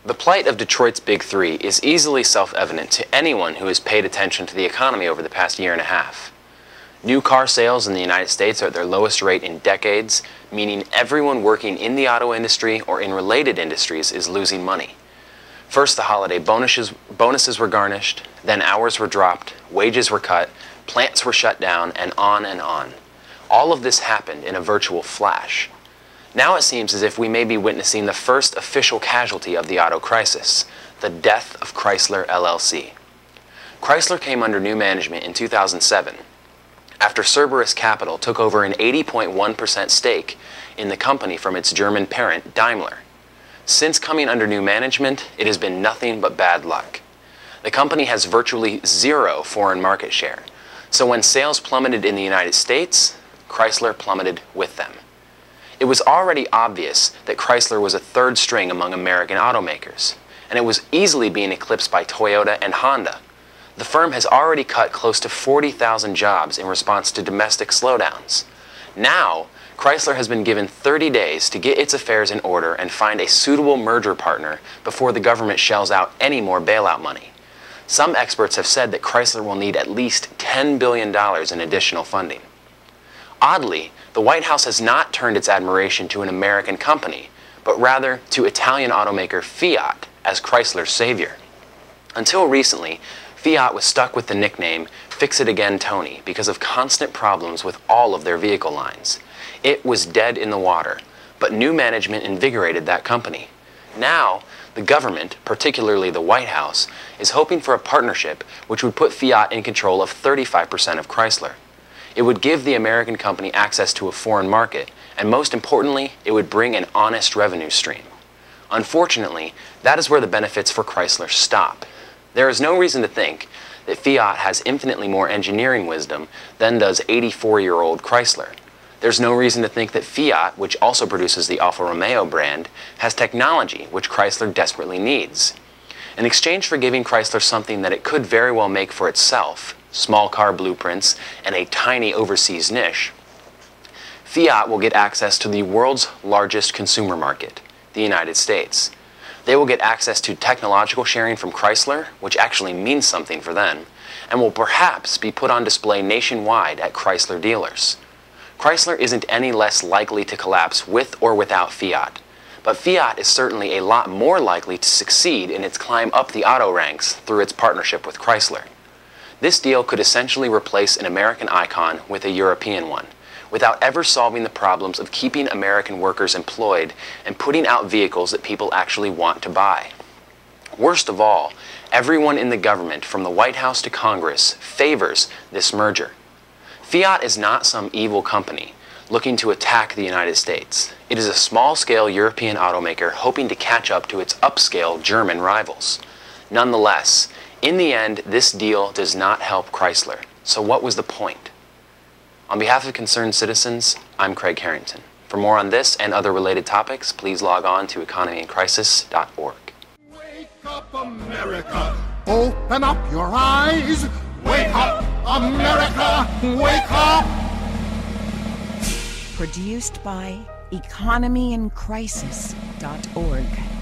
The plight of Detroit's Big Three is easily self-evident to anyone who has paid attention to the economy over the past year and a half. New car sales in the United States are at their lowest rate in decades, meaning everyone working in the auto industry or in related industries is losing money. First, the holiday bonuses were garnished, then hours were dropped, wages were cut, plants were shut down, and on and on. All of this happened in a virtual flash. Now it seems as if we may be witnessing the first official casualty of the auto crisis, the death of Chrysler LLC. Chrysler came under new management in 2007, after Cerberus Capital took over an 80.1% stake in the company from its German parent, Daimler. Since coming under new management, it has been nothing but bad luck. The company has virtually zero foreign market share, so when sales plummeted in the United States, Chrysler plummeted with them. It was already obvious that Chrysler was a third string among American automakers, and it was easily being eclipsed by Toyota and Honda. The firm has already cut close to 40,000 jobs in response to domestic slowdowns. Now, Chrysler has been given 30 days to get its affairs in order and find a suitable merger partner before the government shells out any more bailout money. Some experts have said that Chrysler will need at least $10 billion in additional funding. Oddly, the White House has not turned its admiration to an American company, but rather to Italian automaker Fiat as Chrysler's savior. Until recently, Fiat was stuck with the nickname Fix It Again Tony because of constant problems with all of their vehicle lines. It was dead in the water, but new management invigorated that company. Now, the government, particularly the White House, is hoping for a partnership which would put Fiat in control of 35% of Chrysler. It would give the American company access to a foreign market, and most importantly, it would bring an honest revenue stream. Unfortunately, that is where the benefits for Chrysler stop. There is no reason to think that Fiat has infinitely more engineering wisdom than does 84-year-old Chrysler. There's no reason to think that Fiat, which also produces the Alfa Romeo brand, has technology which Chrysler desperately needs. In exchange for giving Chrysler something that it could very well make for itself, small car blueprints, and a tiny overseas niche, Fiat will get access to the world's largest consumer market, the United States. They will get access to technological sharing from Chrysler, which actually means something for them, and will perhaps be put on display nationwide at Chrysler dealers. Chrysler isn't any less likely to collapse with or without Fiat, but Fiat is certainly a lot more likely to succeed in its climb up the auto ranks through its partnership with Chrysler. This deal could essentially replace an American icon with a European one, without ever solving the problems of keeping American workers employed and putting out vehicles that people actually want to buy. Worst of all, everyone in the government, from the White House to Congress, favors this merger. Fiat is not some evil company looking to attack the United States. It is a small-scale European automaker hoping to catch up to its upscale German rivals. Nonetheless, in the end, this deal does not help Chrysler. So what was the point? On behalf of concerned citizens, I'm Craig Harrington. For more on this and other related topics, please log on to economyincrisis.org. Wake up, America! Open up your eyes! Wake up, America! Wake up! Produced by economyincrisis.org.